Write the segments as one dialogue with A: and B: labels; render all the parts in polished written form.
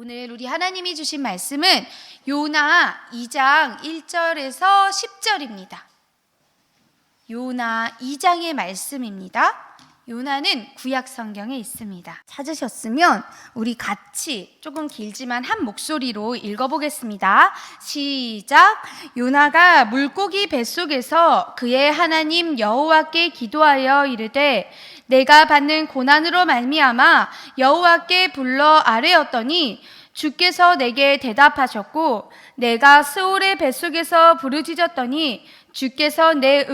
A: 오늘 우리 하나님이 주신 말씀은 요나 2장 1절에서 10절입니다. 요나 2장의 말씀입니다. 요나는 구약 성경에 있습니다. 찾으셨으면 우리 같이 조금 길지만 한 목소리로 읽어보겠습니다. 시작. 요나가 물고기 뱃속에서 그의 하나님 여호와께 기도하여 이르되 내가 받는 고난으로 말미암아 여호와께 불러 아뢰었더니 주께서 내게 대답하셨고 내가 스올의 뱃속에서 부르짖었더니 주께서 내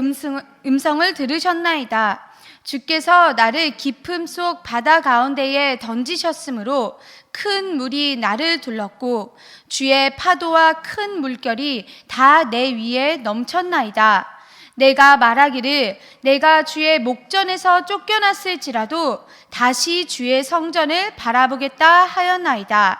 A: 음성을 들으셨나이다. 주께서 나를 깊음 속 바다 가운데에 던지셨으므로 큰 물이 나를 둘렀고 주의 파도와 큰 물결이 다 내 위에 넘쳤나이다. 내가 말하기를 내가 주의 목전에서 쫓겨났을지라도 다시 주의 성전을 바라보겠다 하였나이다.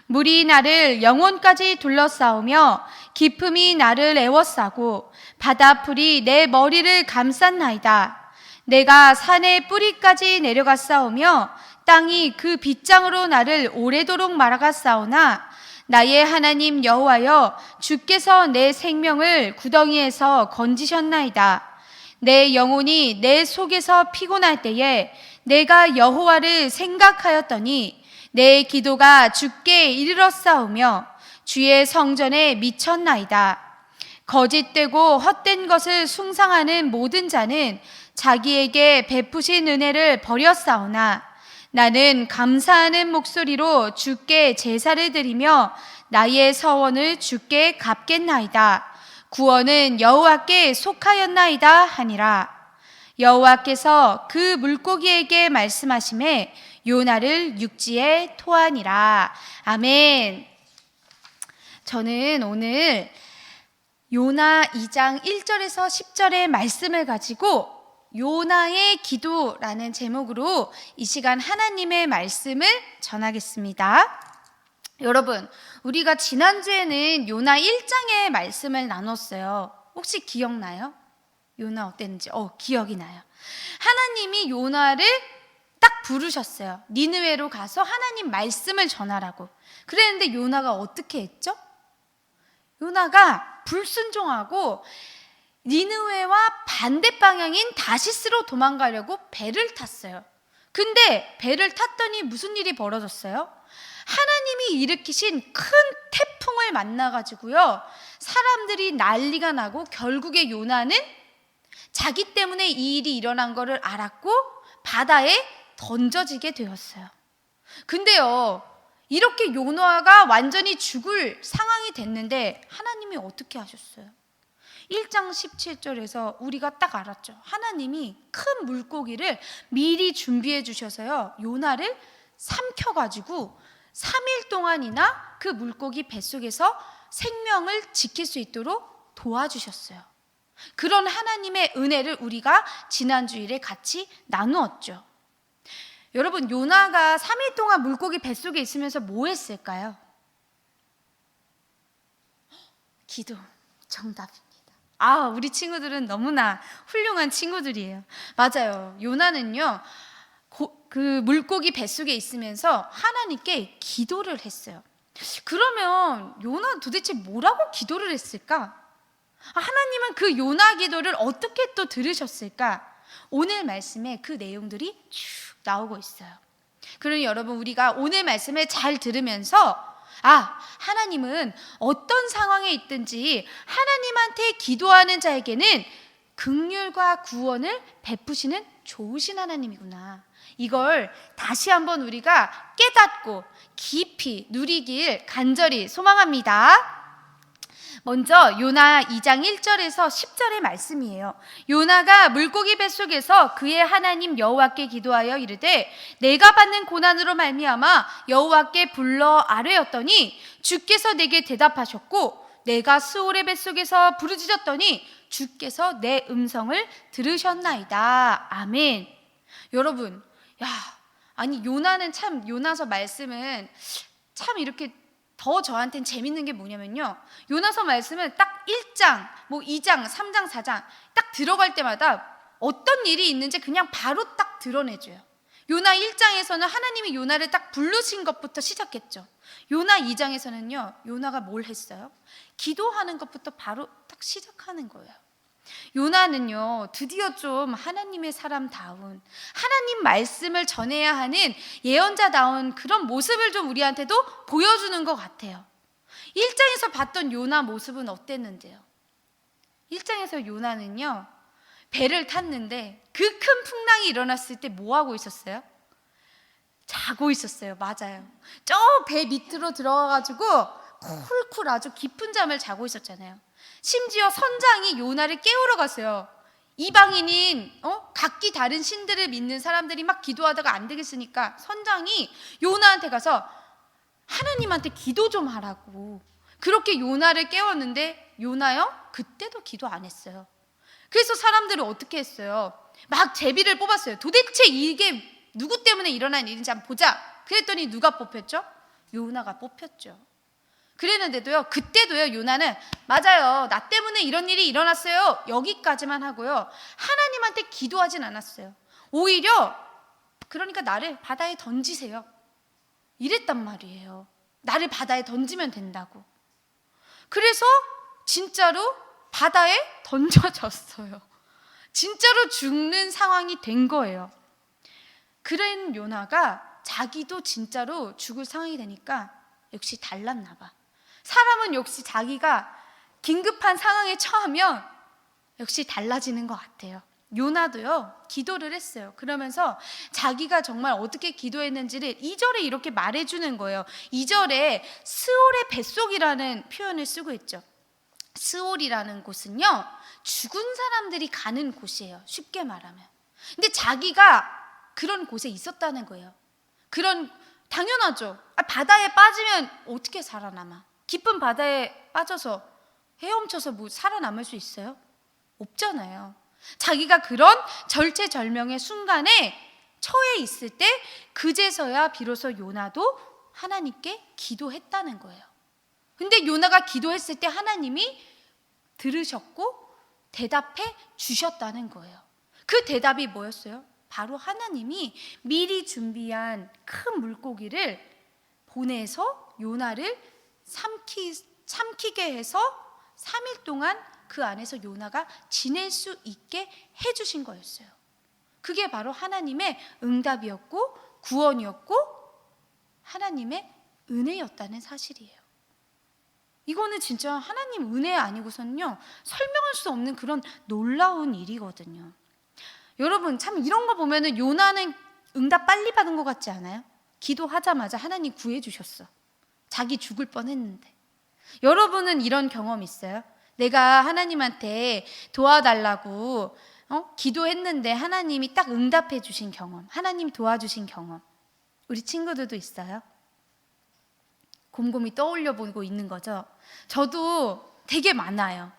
A: 물이 나를 영혼까지 둘러싸우며 깊음이 나를 애워싸고 바다풀이 내 머리를 감쌌나이다. 내가 산의 뿌리까지 내려갔사오며 땅이 그 빗장으로 나를 오래도록 말아갔사오나 나의 하나님 여호와여 주께서 내 생명을 구덩이에서 건지셨나이다. 내 영혼이 내 속에서 피곤할 때에 내가 여호와를 생각하였더니 내 기도가 주께 이르렀사오며 주의 성전에 미쳤나이다. 거짓되고 헛된 것을 숭상하는 모든 자는 자기에게 베푸신 은혜를 버렸사오나 나는 감사하는 목소리로 주께 제사를 드리며 나의 서원을 주께 갚겠나이다. 구원은 여호와께 속하였나이다 하니라. 여호와께서 그 물고기에게 말씀하시매 요나를 육지에 토하니라. 아멘. 저는 오늘 요나 2장 1절에서 10절의 말씀을 가지고 요나의 기도라는 제목으로 이 시간 하나님의 말씀을 전하겠습니다. 여러분, 우리가 지난주에는 요나 1장의 말씀을 나눴어요. 혹시 기억나요? 요나 어땠는지? 기억이 나요. 하나님이 요나를 딱 부르셨어요. 니느웨로 가서 하나님 말씀을 전하라고. 그랬는데 요나가 어떻게 했죠? 요나가 불순종하고 니느웨와 반대 방향인 다시스로 도망가려고 배를 탔어요. 근데 배를 탔더니 무슨 일이 벌어졌어요? 하나님이 일으키신 큰 태풍을 만나가지고요, 사람들이 난리가 나고 결국에 요나는 자기 때문에 이 일이 일어난 거를 알았고 바다에 던져지게 되었어요. 근데요, 이렇게 요나가 완전히 죽을 상황이 됐는데 하나님이 어떻게 하셨어요? 1장 17절에서 우리가 딱 알았죠. 하나님이 큰 물고기를 미리 준비해 주셔서요, 요나를 삼켜가지고 3일 동안이나 그 물고기 뱃속에서 생명을 지킬 수 있도록 도와주셨어요. 그런 하나님의 은혜를 우리가 지난 주일에 같이 나누었죠. 여러분, 요나가 3일 동안 물고기 뱃속에 있으면서 뭐 했을까요? 기도. 정답입니다. 우리 친구들은 너무나 훌륭한 친구들이에요. 맞아요. 요나는요, 그 물고기 뱃속에 있으면서 하나님께 기도를 했어요. 그러면 요나 도대체 뭐라고 기도를 했을까? 하나님은 그 요나 기도를 어떻게 또 들으셨을까? 오늘 말씀에 그 내용들이 쭉 나오고 있어요. 그러니 여러분, 우리가 오늘 말씀을 잘 들으면서 하나님은 어떤 상황에 있든지 하나님한테 기도하는 자에게는 긍휼과 구원을 베푸시는 좋으신 하나님이구나, 이걸 다시 한번 우리가 깨닫고 깊이 누리길 간절히 소망합니다. 먼저 요나 2장 1절에서 10절의 말씀이에요. 요나가 물고기 뱃속에서 그의 하나님 여호와께 기도하여 이르되 내가 받는 고난으로 말미암아 여호와께 불러 아뢰었더니 주께서 내게 대답하셨고 내가 스올의 뱃속에서 부르짖었더니 주께서 내 음성을 들으셨나이다. 아멘. 여러분, 요나는 참, 요나서 말씀은 참 이렇게 더 저한테는 재밌는 게 뭐냐면요, 요나서 말씀은 딱 1장, 2장, 3장, 4장 딱 들어갈 때마다 어떤 일이 있는지 그냥 바로 딱 드러내줘요. 요나 1장에서는 하나님이 요나를 딱 부르신 것부터 시작했죠. 요나 2장에서는요, 요나가 뭘 했어요? 기도하는 것부터 바로 딱 시작하는 거예요. 요나는요, 드디어 좀 하나님의 사람다운, 하나님 말씀을 전해야 하는 예언자다운 그런 모습을 좀 우리한테도 보여주는 것 같아요. 1장에서 봤던 요나 모습은 어땠는데요? 1장에서 요나는요, 배를 탔는데 그 큰 풍랑이 일어났을 때 뭐 하고 있었어요? 자고 있었어요. 맞아요. 저 배 밑으로 들어가가지고 쿨쿨 아주 깊은 잠을 자고 있었잖아요. 심지어 선장이 요나를 깨우러 갔어요. 이방인인 각기 다른 신들을 믿는 사람들이 막 기도하다가 안 되겠으니까 선장이 요나한테 가서 하나님한테 기도 좀 하라고 그렇게 요나를 깨웠는데, 요나요? 그때도 기도 안 했어요. 그래서 사람들은 어떻게 했어요? 막 제비를 뽑았어요. 도대체 이게 누구 때문에 일어난 일인지 한번 보자. 그랬더니 누가 뽑혔죠? 요나가 뽑혔죠. 그랬는데도요, 그때도요, 요나는 맞아요, 나 때문에 이런 일이 일어났어요, 여기까지만 하고요, 하나님한테 기도하진 않았어요. 오히려 그러니까 나를 바다에 던지세요, 이랬단 말이에요. 나를 바다에 던지면 된다고. 그래서 진짜로 바다에 던져졌어요. 진짜로 죽는 상황이 된 거예요. 그런 요나가 자기도 진짜로 죽을 상황이 되니까 역시 달랐나 봐. 사람은 역시 자기가 긴급한 상황에 처하면 역시 달라지는 것 같아요. 요나도요, 기도를 했어요. 그러면서 자기가 정말 어떻게 기도했는지를 2절에 이렇게 말해주는 거예요. 2절에 스올의 뱃속이라는 표현을 쓰고 있죠. 스올이라는 곳은요, 죽은 사람들이 가는 곳이에요, 쉽게 말하면. 근데 자기가 그런 곳에 있었다는 거예요. 당연하죠. 바다에 빠지면 어떻게 살아남아? 깊은 바다에 빠져서 헤엄쳐서 뭐 살아남을 수 있어요? 없잖아요. 자기가 그런 절체절명의 순간에 처해 있을 때 그제서야 비로소 요나도 하나님께 기도했다는 거예요. 근데 요나가 기도했을 때 하나님이 들으셨고 대답해 주셨다는 거예요. 그 대답이 뭐였어요? 바로 하나님이 미리 준비한 큰 물고기를 보내서 요나를 삼키게 해서 3일 동안 그 안에서 요나가 지낼 수 있게 해주신 거였어요. 그게 바로 하나님의 응답이었고 구원이었고 하나님의 은혜였다는 사실이에요. 이거는 진짜 하나님 은혜 아니고서는요, 설명할 수 없는 그런 놀라운 일이거든요. 여러분, 참 이런 거 보면은 요나는 응답 빨리 받은 것 같지 않아요? 기도하자마자 하나님 구해주셨어. 자기 죽을 뻔했는데. 여러분은 이런 경험 있어요? 내가 하나님한테 도와달라고 기도했는데 하나님이 딱 응답해 주신 경험, 하나님 도와주신 경험. 우리 친구들도 있어요? 곰곰이 떠올려 보고 있는 거죠. 저도 되게 많아요.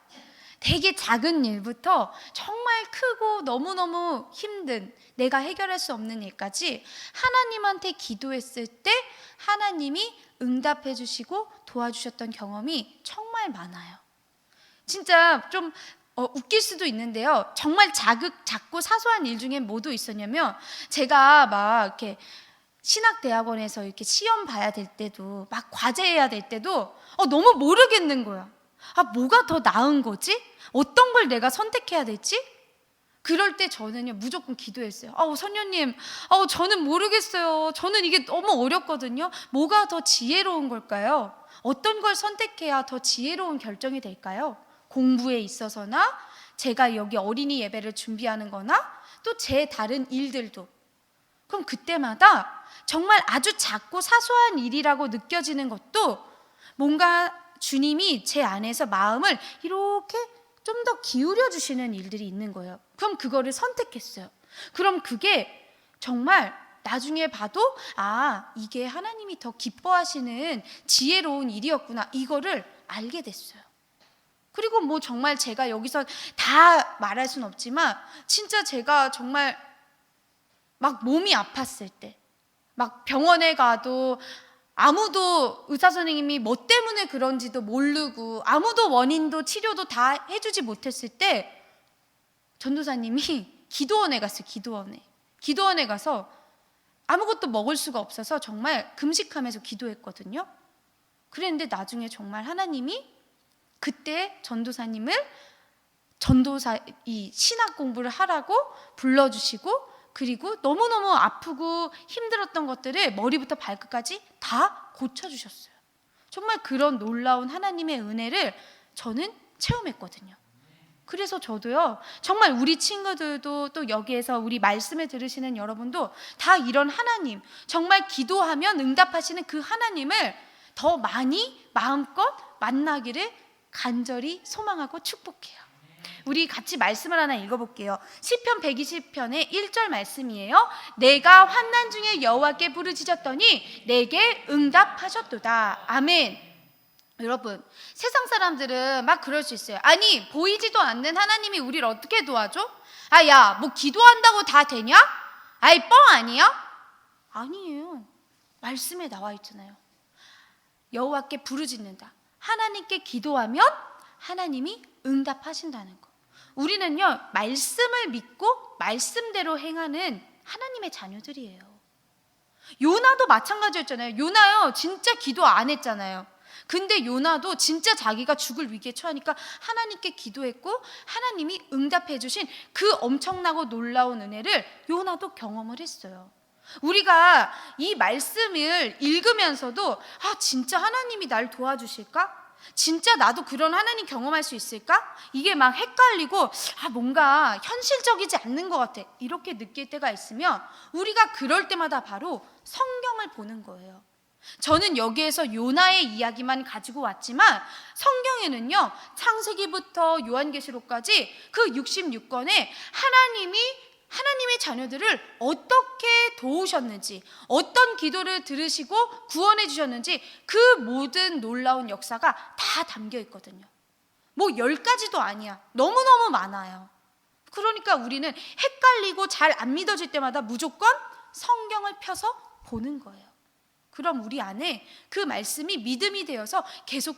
A: 되게 작은 일부터 정말 크고 너무너무 힘든, 내가 해결할 수 없는 일까지 하나님한테 기도했을 때 하나님이 응답해 주시고 도와주셨던 경험이 정말 많아요. 진짜 좀 웃길 수도 있는데요, 정말 작고 사소한 일 중에 뭐도 있었냐면, 제가 막 이렇게 신학대학원에서 이렇게 시험 봐야 될 때도, 막 과제해야 될 때도 너무 모르겠는 거야. 뭐가 더 나은 거지? 어떤 걸 내가 선택해야 될지? 그럴 때 저는요, 무조건 기도했어요. 선녀님, 저는 모르겠어요. 저는 이게 너무 어렵거든요. 뭐가 더 지혜로운 걸까요? 어떤 걸 선택해야 더 지혜로운 결정이 될까요? 공부에 있어서나, 제가 여기 어린이 예배를 준비하는 거나, 또 제 다른 일들도. 그럼 그때마다 정말 아주 작고 사소한 일이라고 느껴지는 것도 뭔가 주님이 제 안에서 마음을 이렇게 좀 더 기울여 주시는 일들이 있는 거예요. 그럼 그거를 선택했어요. 그럼 그게 정말 나중에 봐도 이게 하나님이 더 기뻐하시는 지혜로운 일이었구나, 이거를 알게 됐어요. 그리고 뭐 정말 제가 여기서 다 말할 수는 없지만, 진짜 제가 정말 막 몸이 아팠을 때, 막 병원에 가도 아무도 의사 선생님이 뭐 때문에 그런지도 모르고 아무도 원인도 치료도 다 해주지 못했을 때 전도사님이 기도원에 갔어요. 기도원에 가서 아무것도 먹을 수가 없어서 정말 금식하면서 기도했거든요. 그랬는데 나중에 정말 하나님이 그때 전도사님을 이 신학 공부를 하라고 불러주시고, 그리고 너무너무 아프고 힘들었던 것들을 머리부터 발끝까지 다 고쳐주셨어요. 정말 그런 놀라운 하나님의 은혜를 저는 체험했거든요. 그래서 저도요, 정말 우리 친구들도 또 여기에서 우리 말씀을 들으시는 여러분도 다 이런 하나님, 정말 기도하면 응답하시는 그 하나님을 더 많이 마음껏 만나기를 간절히 소망하고 축복해요. 우리 같이 말씀을 하나 읽어볼게요. 시편 120편의 1절 말씀이에요. 내가 환난 중에 여호와께 부르짖었더니 내게 응답하셨도다. 아멘. 여러분, 세상 사람들은 막 그럴 수 있어요. 아니, 보이지도 않는 하나님이 우리를 어떻게 도와줘? 야, 뭐 기도한다고 다 되냐? 아이, 뻥 아니야? 아니에요. 말씀에 나와 있잖아요. 여호와께 부르짖는다. 하나님께 기도하면 하나님이 응답하신다는 거. 우리는요, 말씀을 믿고 말씀대로 행하는 하나님의 자녀들이에요. 요나도 마찬가지였잖아요. 요나요, 진짜 기도 안 했잖아요. 근데 요나도 진짜 자기가 죽을 위기에 처하니까 하나님께 기도했고 하나님이 응답해 주신 그 엄청나고 놀라운 은혜를 요나도 경험을 했어요. 우리가 이 말씀을 읽으면서도 진짜 하나님이 날 도와주실까? 진짜 나도 그런 하나님 경험할 수 있을까? 이게 막 헷갈리고 뭔가 현실적이지 않는 것 같아, 이렇게 느낄 때가 있으면 우리가 그럴 때마다 바로 성경을 보는 거예요. 저는 여기에서 요나의 이야기만 가지고 왔지만 성경에는요, 창세기부터 요한계시록까지 그 66권에 하나님의 자녀들을 어떻게 도우셨는지, 어떤 기도를 들으시고 구원해 주셨는지 그 모든 놀라운 역사가 다 담겨 있거든요. 뭐 10가지도 아니야. 너무너무 많아요. 그러니까 우리는 헷갈리고 잘 안 믿어질 때마다 무조건 성경을 펴서 보는 거예요. 그럼 우리 안에 그 말씀이 믿음이 되어서 계속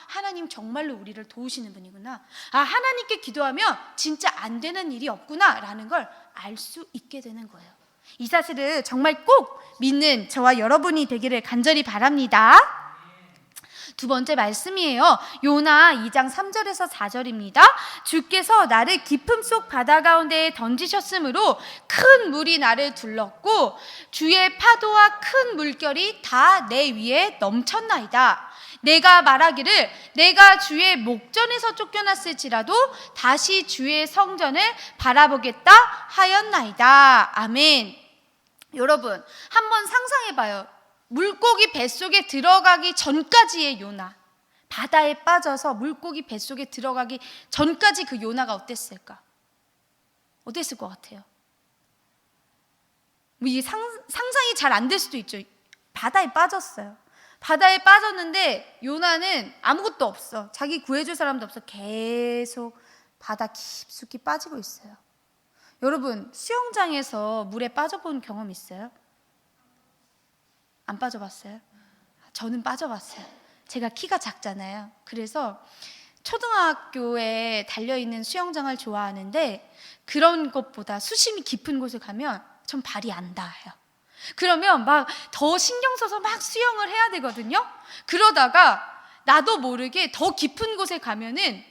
A: 하나님 정말로 우리를 도우시는 분이구나, 하나님께 기도하면 진짜 안 되는 일이 없구나 라는 걸 알 수 있게 되는 거예요. 이 사실을 정말 꼭 믿는 저와 여러분이 되기를 간절히 바랍니다. 두 번째 말씀이에요. 요나 2장 3절에서 4절입니다. 주께서 나를 깊음 속 바다 가운데에 던지셨으므로 큰 물이 나를 둘렀고 주의 파도와 큰 물결이 다 내 위에 넘쳤나이다. 내가 말하기를 내가 주의 목전에서 쫓겨났을지라도 다시 주의 성전을 바라보겠다 하였나이다. 아멘. 여러분, 한번 상상해봐요. 물고기 뱃속에 들어가기 전까지의 요나, 바다에 빠져서 물고기 뱃속에 들어가기 전까지 그 요나가 어땠을까? 어땠을 것 같아요? 이게 상상이 잘 안 될 수도 있죠. 바다에 빠졌어요. 바다에 빠졌는데 요나는 아무것도 없어. 자기 구해줄 사람도 없어. 계속 바다 깊숙이 빠지고 있어요. 여러분, 수영장에서 물에 빠져본 경험 있어요? 안 빠져봤어요? 저는 빠져봤어요. 제가 키가 작잖아요. 그래서 초등학교에 달려있는 수영장을 좋아하는데 그런 것보다 수심이 깊은 곳에 가면 전 발이 안 닿아요. 그러면 막 더 신경 써서 막 수영을 해야 되거든요. 그러다가 나도 모르게 더 깊은 곳에 가면은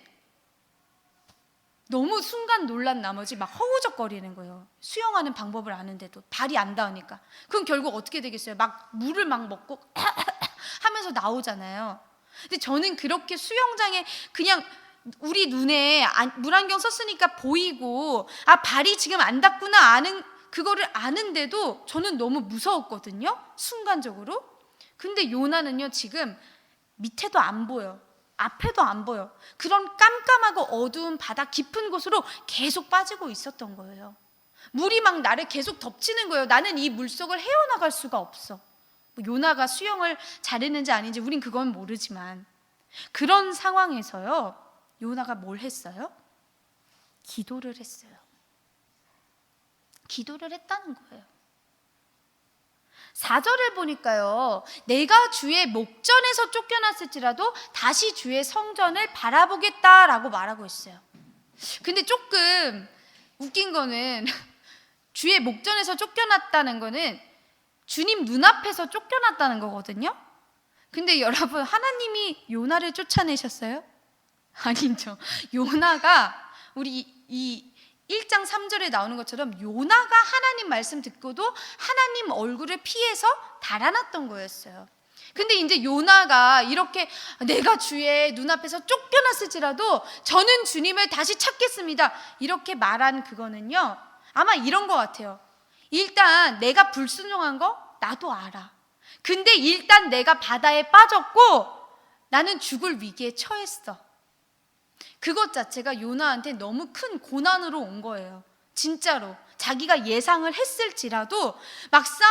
A: 너무 순간 놀란 나머지 막 허우적거리는 거예요. 수영하는 방법을 아는데도 발이 안 닿으니까. 그럼 결국 어떻게 되겠어요? 막 물을 막 먹고 하면서 나오잖아요. 근데 저는 그렇게 수영장에 그냥 우리 눈에 물안경 썼으니까 보이고 발이 지금 안 닿구나 그거를 아는데도 저는 너무 무서웠거든요. 순간적으로. 근데 요나는요, 지금 밑에도 안 보여. 앞에도 안 보여. 그런 깜깜하고 어두운 바다 깊은 곳으로 계속 빠지고 있었던 거예요. 물이 막 나를 계속 덮치는 거예요. 나는 이 물속을 헤어나갈 수가 없어. 요나가 수영을 잘했는지 아닌지 우린 그건 모르지만 그런 상황에서요, 요나가 뭘 했어요? 기도를 했어요. 기도를 했다는 거예요. 4절을 보니까요, 내가 주의 목전에서 쫓겨났을지라도 다시 주의 성전을 바라보겠다라고 말하고 있어요. 근데 조금 웃긴 거는 주의 목전에서 쫓겨났다는 거는 주님 눈앞에서 쫓겨났다는 거거든요. 근데 여러분, 하나님이 요나를 쫓아내셨어요? 아니죠. 요나가 우리 이 1장 3절에 나오는 것처럼 요나가 하나님 말씀 듣고도 하나님 얼굴을 피해서 달아났던 거였어요. 근데 이제 요나가 이렇게 내가 주의 눈앞에서 쫓겨났을지라도 저는 주님을 다시 찾겠습니다, 이렇게 말한 그거는요, 아마 이런 것 같아요. 일단 내가 불순종한 거 나도 알아. 근데 일단 내가 바다에 빠졌고 나는 죽을 위기에 처했어. 그것 자체가 요나한테 너무 큰 고난으로 온 거예요. 진짜로 자기가 예상을 했을지라도 막상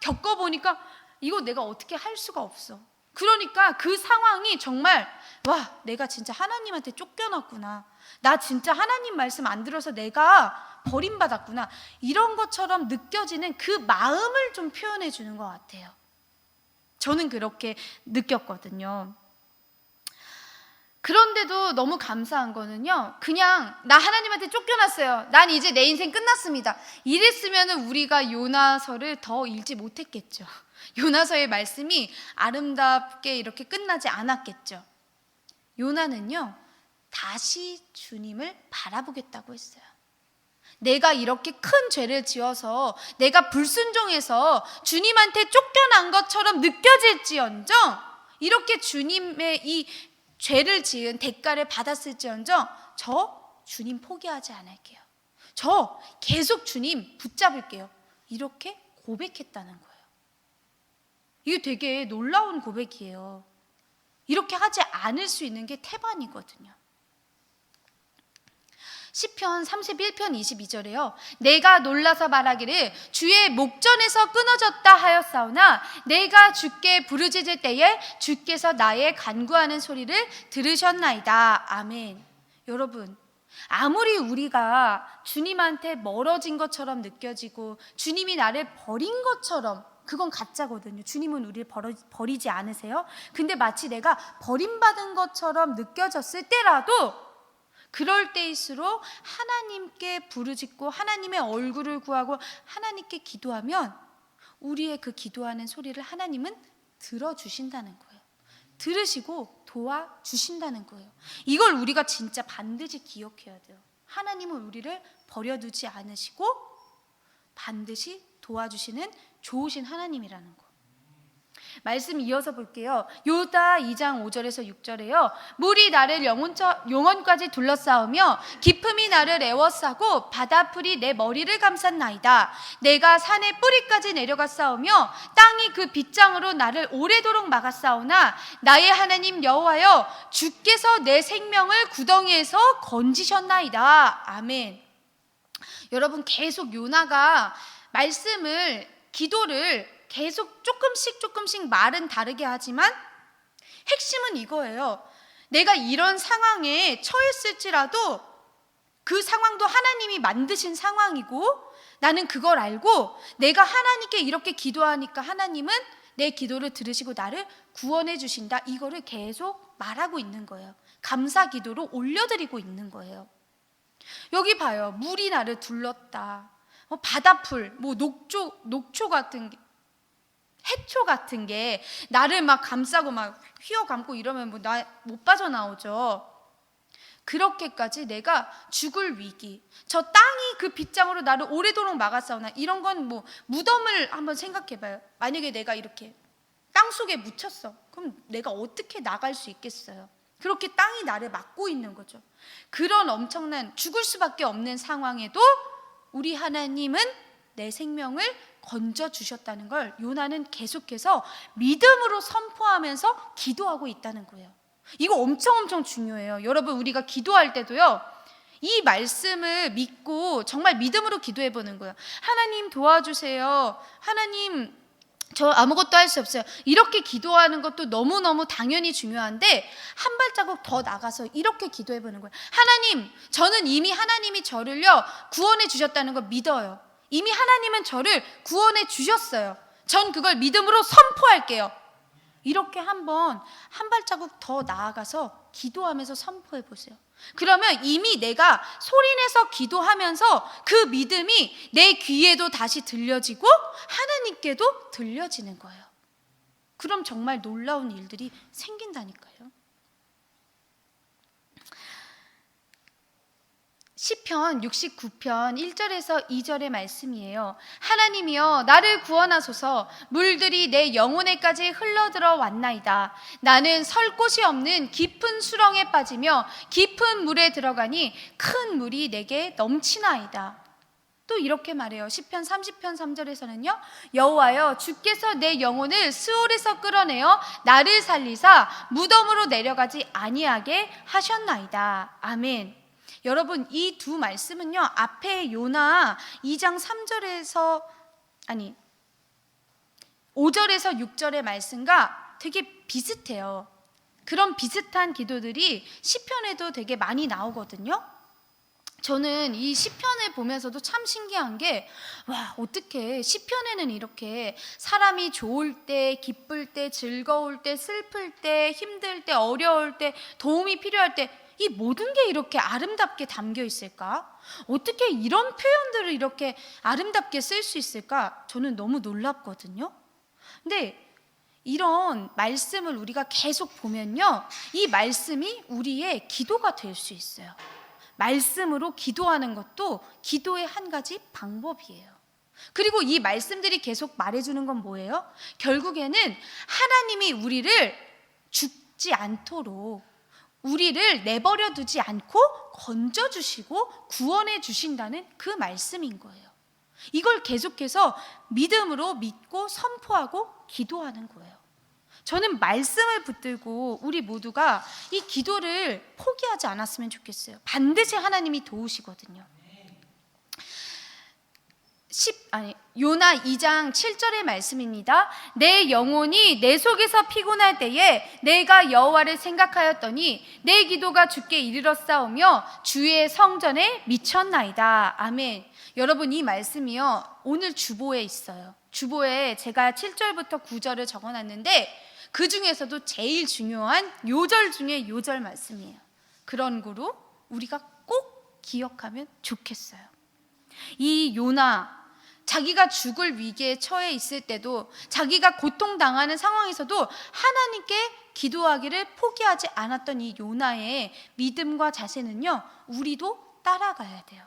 A: 겪어보니까 이거 내가 어떻게 할 수가 없어. 그러니까 그 상황이 정말 와, 내가 진짜 하나님한테 쫓겨났구나, 나 진짜 하나님 말씀 안 들어서 내가 버림받았구나, 이런 것처럼 느껴지는 그 마음을 좀 표현해 주는 것 같아요. 저는 그렇게 느꼈거든요. 그런데도 너무 감사한 거는요, 그냥 나 하나님한테 쫓겨났어요, 난 이제 내 인생 끝났습니다, 이랬으면 우리가 요나서를 더 읽지 못했겠죠. 요나서의 말씀이 아름답게 이렇게 끝나지 않았겠죠. 요나는요, 다시 주님을 바라보겠다고 했어요. 내가 이렇게 큰 죄를 지어서 내가 불순종해서 주님한테 쫓겨난 것처럼 느껴질지언정, 이렇게 주님의 이 죄를 지은 대가를 받았을지언정 저 주님 포기하지 않을게요, 저 계속 주님 붙잡을게요, 이렇게 고백했다는 거예요. 이게 되게 놀라운 고백이에요. 이렇게 하지 않을 수 있는 게 태반이거든요. 시편 31편 22절에요. 내가 놀라서 말하기를 주의 목전에서 끊어졌다 하였사오나 내가 주께 부르짖을 때에 주께서 나의 간구하는 소리를 들으셨나이다. 아멘. 여러분, 아무리 우리가 주님한테 멀어진 것처럼 느껴지고 주님이 나를 버린 것처럼, 그건 가짜거든요. 주님은 우리를 버리지 않으세요. 근데 마치 내가 버림받은 것처럼 느껴졌을 때라도 그럴 때일수록 하나님께 부르짖고 하나님의 얼굴을 구하고 하나님께 기도하면 우리의 그 기도하는 소리를 하나님은 들어주신다는 거예요. 들으시고 도와주신다는 거예요. 이걸 우리가 진짜 반드시 기억해야 돼요. 하나님은 우리를 버려두지 않으시고 반드시 도와주시는 좋으신 하나님이라는 거. 말씀 이어서 볼게요. 요다 2장 5절에서 6절에요. 물이 나를 영혼까지 둘러싸우며 깊음이 나를 에워싸고 바다풀이 내 머리를 감쌌나이다. 내가 산의 뿌리까지 내려갔사오며 땅이 그 빗장으로 나를 오래도록 막았사오나 나의 하나님 여호와여 주께서 내 생명을 구덩이에서 건지셨나이다. 아멘. 여러분, 계속 요나가 말씀을, 기도를 계속 조금씩 말은 다르게 하지만 핵심은 이거예요. 내가 이런 상황에 처했을지라도 그 상황도 하나님이 만드신 상황이고 나는 그걸 알고 내가 하나님께 이렇게 기도하니까 하나님은 내 기도를 들으시고 나를 구원해 주신다. 이거를 계속 말하고 있는 거예요. 감사 기도로 올려드리고 있는 거예요. 여기 봐요. 물이 나를 둘렀다. 바다풀, 녹초 같은 게, 해초 같은 게 나를 막 감싸고 막 휘어감고 이러면 나 못 빠져나오죠. 그렇게까지 내가 죽을 위기, 저 땅이 그 빗장으로 나를 오래도록 막았사오나, 이런 건 무덤을 한번 생각해봐요. 만약에 내가 이렇게 땅 속에 묻혔어. 그럼 내가 어떻게 나갈 수 있겠어요? 그렇게 땅이 나를 막고 있는 거죠. 그런 엄청난 죽을 수밖에 없는 상황에도 우리 하나님은 내 생명을 건져주셨다는 걸 요나는 계속해서 믿음으로 선포하면서 기도하고 있다는 거예요. 이거 엄청 중요해요. 여러분, 우리가 기도할 때도요, 이 말씀을 믿고 정말 믿음으로 기도해 보는 거예요. 하나님 도와주세요. 하나님 저 아무것도 할 수 없어요. 이렇게 기도하는 것도 너무너무 당연히 중요한데 한 발자국 더 나가서 이렇게 기도해 보는 거예요. 하나님, 저는 이미 하나님이 저를요 구원해 주셨다는 걸 믿어요. 이미 하나님은 저를 구원해 주셨어요. 전 그걸 믿음으로 선포할게요. 이렇게 한 발자국 더 나아가서 기도하면서 선포해 보세요. 그러면 이미 내가 소리내서 기도하면서 그 믿음이 내 귀에도 다시 들려지고 하나님께도 들려지는 거예요. 그럼 정말 놀라운 일들이 생긴다니까요. 시편 69편 1절에서 2절의 말씀이에요. 하나님이여 나를 구원하소서. 물들이 내 영혼에까지 흘러들어 왔나이다. 나는 설 곳이 없는 깊은 수렁에 빠지며 깊은 물에 들어가니 큰 물이 내게 넘치나이다. 또 이렇게 말해요. 시편 30편 3절에서는요. 여호와여 주께서 내 영혼을 스올에서 끌어내어 나를 살리사 무덤으로 내려가지 아니하게 하셨나이다. 아멘. 여러분 이 두 말씀은요. 앞에 요나 2장 3절에서 5절에서 6절의 말씀과 되게 비슷해요. 그런 비슷한 기도들이 시편에도 되게 많이 나오거든요. 저는 이 시편을 보면서도 참 신기한 게 어떻게 시편에는 이렇게 사람이 좋을 때, 기쁠 때, 즐거울 때, 슬플 때, 힘들 때, 어려울 때, 도움이 필요할 때 이 모든 게 이렇게 아름답게 담겨 있을까? 어떻게 이런 표현들을 이렇게 아름답게 쓸 수 있을까? 저는 너무 놀랍거든요. 근데 이런 말씀을 우리가 계속 보면요. 이 말씀이 우리의 기도가 될 수 있어요. 말씀으로 기도하는 것도 기도의 한 가지 방법이에요. 그리고 이 말씀들이 계속 말해주는 건 뭐예요? 결국에는 하나님이 우리를 죽지 않도록 우리를 내버려 두지 않고 건져주시고 구원해 주신다는 그 말씀인 거예요. 이걸 계속해서 믿음으로 믿고 선포하고 기도하는 거예요. 저는 말씀을 붙들고 우리 모두가 이 기도를 포기하지 않았으면 좋겠어요. 반드시 하나님이 도우시거든요. 요나 2장 7절의 말씀입니다. 내 영혼이 내 속에서 피곤할 때에 내가 여호와를 생각하였더니 내 기도가 주께 이르렀사오며 주의 성전에 미쳤나이다. 아멘. 여러분 이 말씀이요. 오늘 주보에 있어요. 주보에 제가 7절부터 9절을 적어놨는데 그 중에서도 제일 중요한 요절 중에 요절 말씀이에요. 그런 거로 우리가 꼭 기억하면 좋겠어요. 이 요나 자기가 죽을 위기에 처해 있을 때도 자기가 고통당하는 상황에서도 하나님께 기도하기를 포기하지 않았던 이 요나의 믿음과 자세는요. 우리도 따라가야 돼요.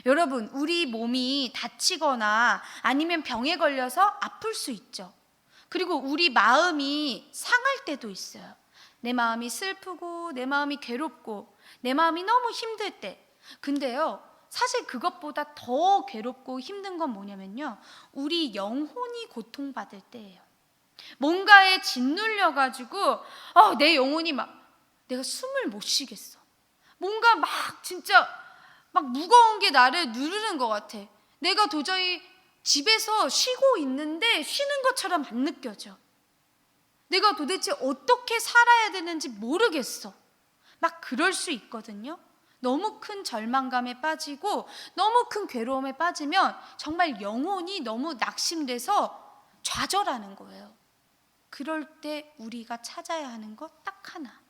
A: 여러분 우리 몸이 다치거나 아니면 병에 걸려서 아플 수 있죠. 그리고 우리 마음이 상할 때도 있어요. 내 마음이 슬프고 내 마음이 괴롭고 내 마음이 너무 힘들 때. 근데요 사실 그것보다 더 괴롭고 힘든 건 뭐냐면요. 우리 영혼이 고통받을 때예요. 뭔가에 짓눌려가지고 내 영혼이 내가 숨을 못 쉬겠어. 뭔가 진짜 무거운 게 나를 누르는 것 같아. 내가 도저히 집에서 쉬고 있는데 쉬는 것처럼 안 느껴져. 내가 도대체 어떻게 살아야 되는지 모르겠어. 그럴 수 있거든요. 너무 큰 절망감에 빠지고 너무 큰 괴로움에 빠지면 정말 영혼이 너무 낙심돼서 좌절하는 거예요. 그럴 때 우리가 찾아야 하는 것 딱 하나.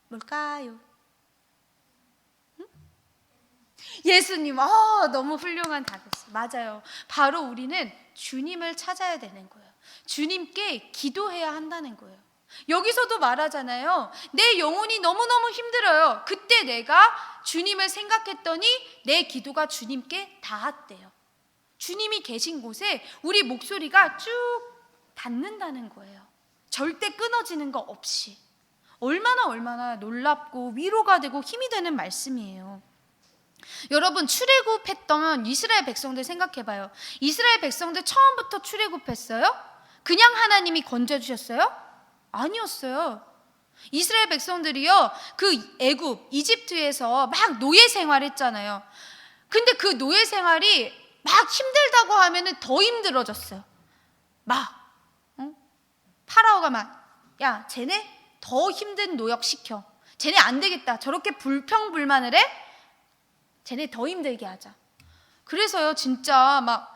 A: 뭘까요? 예수님. 너무 훌륭한 답이었어요. 맞아요. 바로 우리는 주님을 찾아야 되는 거예요. 주님께 기도해야 한다는 거예요. 여기서도 말하잖아요. 내 영혼이 너무너무 힘들어요. 그때 내가 주님을 생각했더니 내 기도가 주님께 닿았대요. 주님이 계신 곳에 우리 목소리가 쭉 닿는다는 거예요. 절대 끊어지는 거 없이. 얼마나 놀랍고 위로가 되고 힘이 되는 말씀이에요. 여러분 출애굽했던 이스라엘 백성들 생각해봐요. 이스라엘 백성들 처음부터 출애굽했어요? 그냥 하나님이 건져주셨어요? 아니었어요. 이스라엘 백성들이요 그 애굽 이집트에서 노예 생활했잖아요. 근데 그 노예 생활이 힘들다고 하면은 더 힘들어졌어요. 파라오가 야 쟤네 더 힘든 노역 시켜. 쟤네 안 되겠다. 저렇게 불평불만을 해? 쟤네 더 힘들게 하자. 그래서요 진짜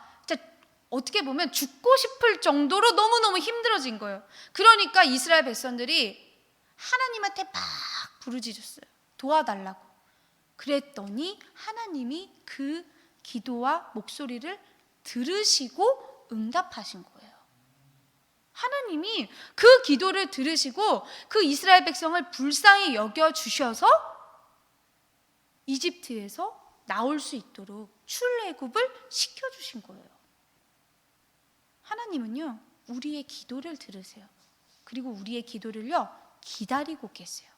A: 어떻게 보면 죽고 싶을 정도로 너무너무 힘들어진 거예요. 그러니까 이스라엘 백성들이 하나님한테 막 부르짖었어요. 도와달라고. 그랬더니 하나님이 그 기도와 목소리를 들으시고 응답하신 거예요. 하나님이 그 기도를 들으시고 그 이스라엘 백성을 불쌍히 여겨주셔서 이집트에서 나올 수 있도록 출애굽을 시켜주신 거예요. 하나님은요, 우리의 기도를 들으세요. 그리고 우리의 기도를요, 기다리고 계세요.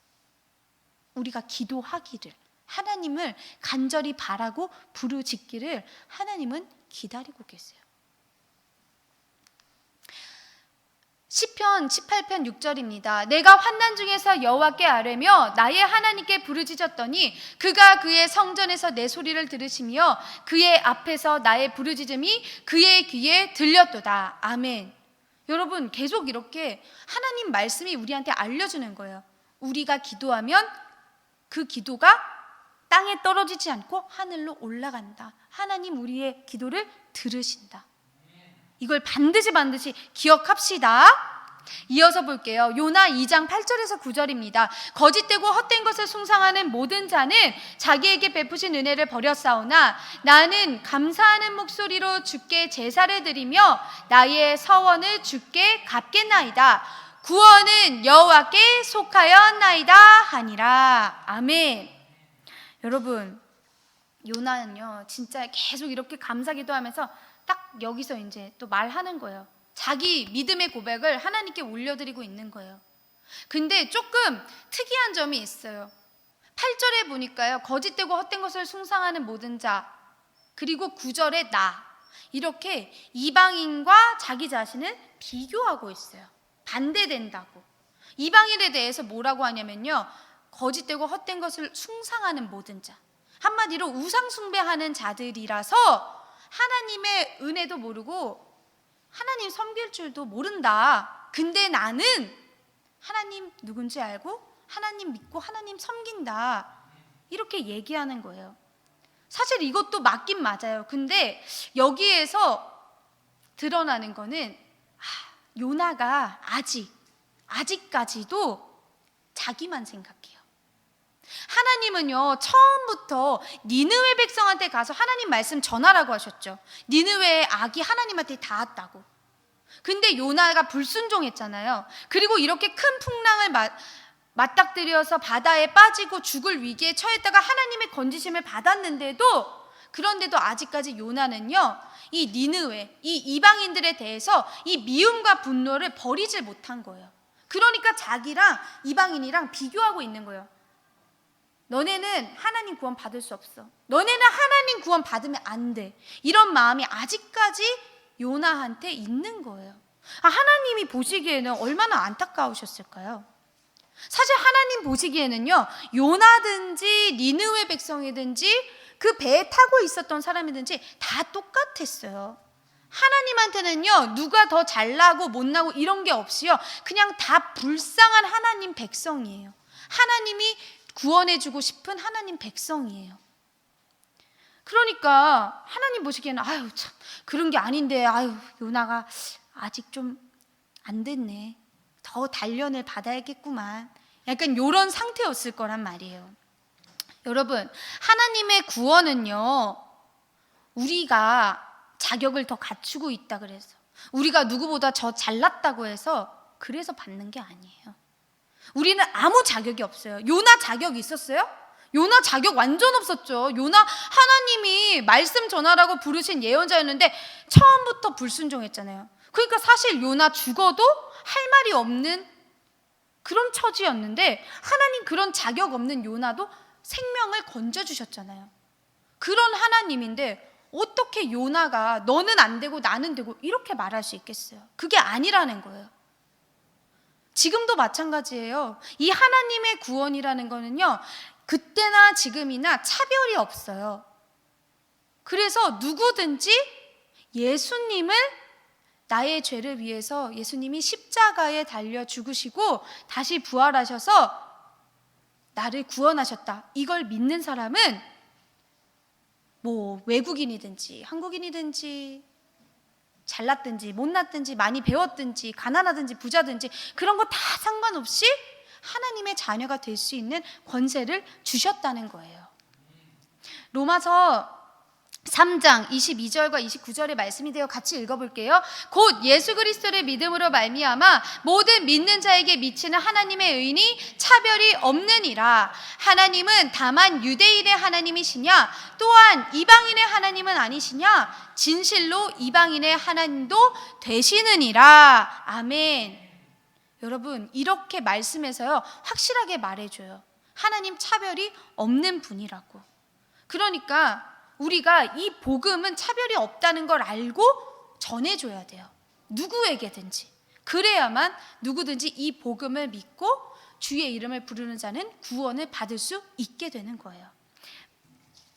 A: 우리가 기도하기를, 하나님을 간절히 바라고 부르짖기를 하나님은 기다리고 계세요. 시편 18편 6절입니다. 내가 환난 중에서 여호와께 아뢰며 나의 하나님께 부르짖었더니 그가 그의 성전에서 내 소리를 들으시며 그의 앞에서 나의 부르짖음이 그의 귀에 들렸도다. 아멘. 여러분, 계속 이렇게 하나님 말씀이 우리한테 알려주는 거예요. 우리가 기도하면 그 기도가 땅에 떨어지지 않고 하늘로 올라간다. 하나님 우리의 기도를 들으신다. 이걸 반드시 기억합시다. 이어서 볼게요. 요나 2장 8절에서 9절입니다. 거짓되고 헛된 것을 숭상하는 모든 자는 자기에게 베푸신 은혜를 버렸사오나 나는 감사하는 목소리로 주께 제사를 드리며 나의 서원을 주께 갚겠나이다. 구원은 여호와께 속하였나이다 하니라. 아멘. 여러분, 요나는요 진짜 계속 이렇게 감사기도 하면서 딱 여기서 이제 또 말하는 거예요. 자기 믿음의 고백을 하나님께 올려드리고 있는 거예요. 근데 조금 특이한 점이 있어요. 8절에 보니까요, 거짓되고 헛된 것을 숭상하는 모든 자, 그리고 9절에 나, 이렇게 이방인과 자기 자신을 비교하고 있어요. 반대된다고. 이방인에 대해서 뭐라고 하냐면요, 거짓되고 헛된 것을 숭상하는 모든 자, 한마디로 우상 숭배하는 자들이라서 하나님의 은혜도 모르고 하나님 섬길 줄도 모른다. 근데 나는 하나님 누군지 알고 하나님 믿고 하나님 섬긴다. 이렇게 얘기하는 거예요. 사실 이것도 맞긴 맞아요. 근데 여기에서 드러나는 거는 요나가 아직까지도 자기만 생각해요. 하나님은요 처음부터 니느웨 백성한테 가서 하나님 말씀 전하라고 하셨죠. 니느웨의 악이 하나님한테 닿았다고. 근데 요나가 불순종했잖아요. 그리고 이렇게 큰 풍랑을 맞닥뜨려서 바다에 빠지고 죽을 위기에 처했다가 하나님의 건지심을 받았는데도, 그런데도 아직까지 요나는요 이 니느웨, 이 이방인들에 대해서 이 미움과 분노를 버리질 못한 거예요. 그러니까 자기랑 이방인이랑 비교하고 있는 거예요. 너네는 하나님 구원 받을 수 없어. 너네는 하나님 구원 받으면 안 돼. 이런 마음이 아직까지 요나한테 있는 거예요. 하나님이 보시기에는 얼마나 안타까우셨을까요? 사실 하나님 보시기에는요, 요나든지 니느웨 백성이든지 그 배에 타고 있었던 사람이든지 다 똑같았어요. 하나님한테는요 누가 더 잘나고 못나고 이런 게 없이요, 그냥 다 불쌍한 하나님 백성이에요. 하나님이 구원해주고 싶은 하나님 백성이에요. 그러니까 하나님 보시기에는 아유 참 그런 게 아닌데, 아유 요나가 아직 좀 안 됐네, 더 단련을 받아야겠구만, 약간 이런 상태였을 거란 말이에요. 여러분, 하나님의 구원은요 우리가 자격을 더 갖추고 있다 그래서, 우리가 누구보다 더 잘났다고 해서 그래서 받는 게 아니에요. 우리는 아무 자격이 없어요. 요나 자격이 있었어요? 요나 자격 완전 없었죠. 요나 하나님이 말씀 전하라고 부르신 예언자였는데 처음부터 불순종했잖아요. 그러니까 사실 요나 죽어도 할 말이 없는 그런 처지였는데 하나님 그런 자격 없는 요나도 생명을 건져주셨잖아요. 그런 하나님인데 어떻게 요나가 너는 안 되고 나는 되고 이렇게 말할 수 있겠어요? 그게 아니라는 거예요. 지금도 마찬가지예요. 이 하나님의 구원이라는 거는요, 그때나 지금이나 차별이 없어요. 그래서 누구든지 예수님을, 나의 죄를 위해서 예수님이 십자가에 달려 죽으시고 다시 부활하셔서 나를 구원하셨다, 이걸 믿는 사람은 뭐 외국인이든지 한국인이든지 잘났든지 못났든지 많이 배웠든지 가난하든지 부자든지 그런 거 다 상관없이 하나님의 자녀가 될 수 있는 권세를 주셨다는 거예요. 로마서 3장 22절과 29절의 말씀이 되어 같이 읽어볼게요. 곧 예수 그리스도를 믿음으로 말미암아 모든 믿는 자에게 미치는 하나님의 의인이 차별이 없느니라. 하나님은 다만 유대인의 하나님이시냐 또한 이방인의 하나님은 아니시냐 진실로 이방인의 하나님도 되시느니라. 아멘. 여러분, 이렇게 말씀에서요 확실하게 말해줘요. 하나님 차별이 없는 분이라고. 그러니까 우리가 이 복음은 차별이 없다는 걸 알고 전해줘야 돼요. 누구에게든지. 그래야만 누구든지 이 복음을 믿고 주의 이름을 부르는 자는 구원을 받을 수 있게 되는 거예요.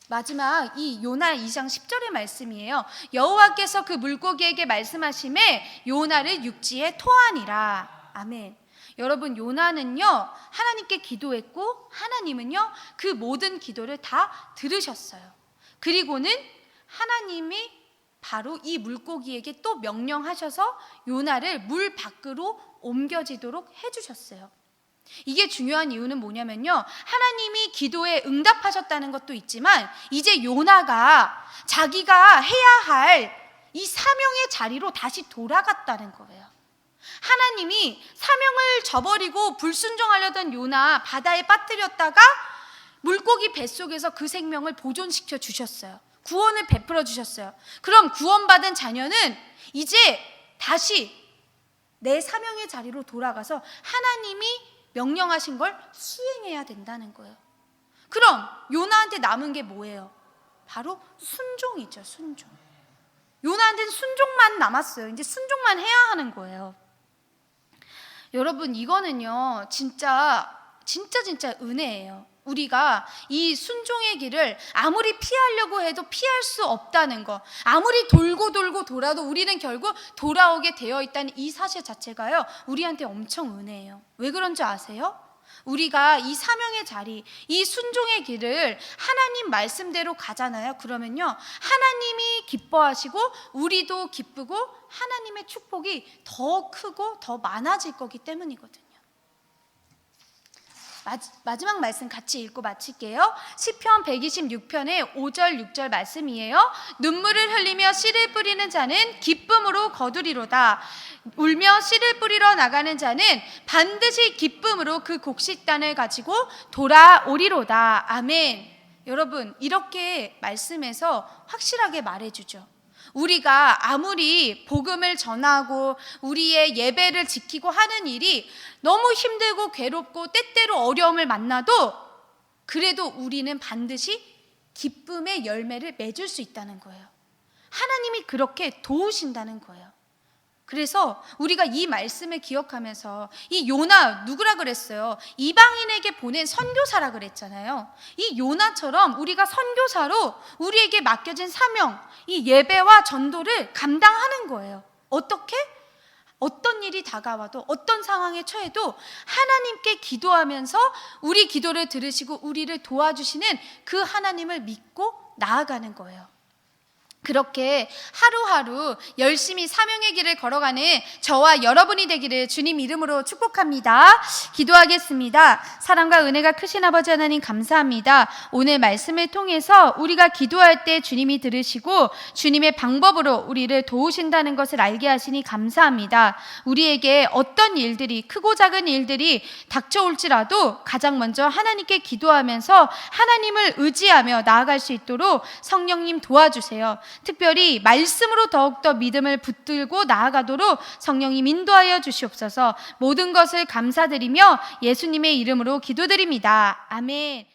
A: 마지막 이 요나 2장 10절의 말씀이에요. 여호와께서 그 물고기에게 말씀하시매 요나를 육지에 토하니라. 아멘. 여러분, 요나는요 하나님께 기도했고 하나님은요 그 모든 기도를 다 들으셨어요. 그리고는 하나님이 바로 이 물고기에게 또 명령하셔서 요나를 물 밖으로 옮겨지도록 해주셨어요. 이게 중요한 이유는 뭐냐면요, 하나님이 기도에 응답하셨다는 것도 있지만 이제 요나가 자기가 해야 할 이 사명의 자리로 다시 돌아갔다는 거예요. 하나님이 사명을 저버리고 불순종하려던 요나 바다에 빠뜨렸다가 물고기 뱃속에서 그 생명을 보존시켜 주셨어요. 구원을 베풀어 주셨어요. 그럼 구원받은 자녀는 이제 다시 내 사명의 자리로 돌아가서 하나님이 명령하신 걸 수행해야 된다는 거예요. 그럼 요나한테 남은 게 뭐예요? 바로 순종이죠. 순종. 요나한테는 순종만 남았어요. 이제 순종만 해야 하는 거예요. 여러분, 이거는요 진짜 은혜예요. 우리가 이 순종의 길을 아무리 피하려고 해도 피할 수 없다는 거, 아무리 돌고 돌아도 우리는 결국 돌아오게 되어 있다는 이 사실 자체가요 우리한테 엄청 은혜예요. 왜 그런 줄 아세요? 우리가 이 사명의 자리, 이 순종의 길을 하나님 말씀대로 가잖아요. 그러면요 하나님이 기뻐하시고 우리도 기쁘고 하나님의 축복이 더 크고 더 많아질 거기 때문이거든요. 마지막 말씀 같이 읽고 마칠게요. 시편 126편의 5절 6절 말씀이에요. 눈물을 흘리며 씨를 뿌리는 자는 기쁨으로 거두리로다. 울며 씨를 뿌리러 나가는 자는 반드시 기쁨으로 그 곡식단을 가지고 돌아오리로다. 아멘. 여러분, 이렇게 말씀에서 확실하게 말해주죠. 우리가 아무리 복음을 전하고 우리의 예배를 지키고 하는 일이 너무 힘들고 괴롭고 때때로 어려움을 만나도 그래도 우리는 반드시 기쁨의 열매를 맺을 수 있다는 거예요. 하나님이 그렇게 도우신다는 거예요. 그래서 우리가 이 말씀을 기억하면서 이 요나 누구라 그랬어요? 이방인에게 보낸 선교사라 그랬잖아요. 이 요나처럼 우리가 선교사로 우리에게 맡겨진 사명, 이 예배와 전도를 감당하는 거예요. 어떻게? 어떤 일이 다가와도 어떤 상황에 처해도 하나님께 기도하면서 우리 기도를 들으시고 우리를 도와주시는 그 하나님을 믿고 나아가는 거예요. 그렇게 하루하루 열심히 사명의 길을 걸어가는 저와 여러분이 되기를 주님 이름으로 축복합니다. 기도하겠습니다. 사랑과 은혜가 크신 아버지 하나님 감사합니다. 오늘 말씀을 통해서 우리가 기도할 때 주님이 들으시고 주님의 방법으로 우리를 도우신다는 것을 알게 하시니 감사합니다. 우리에게 어떤 일들이, 크고 작은 일들이 닥쳐올지라도 가장 먼저 하나님께 기도하면서 하나님을 의지하며 나아갈 수 있도록 성령님 도와주세요. 특별히 말씀으로 더욱더 믿음을 붙들고 나아가도록 성령님 인도하여 주시옵소서. 모든 것을 감사드리며 예수님의 이름으로 기도드립니다. 아멘.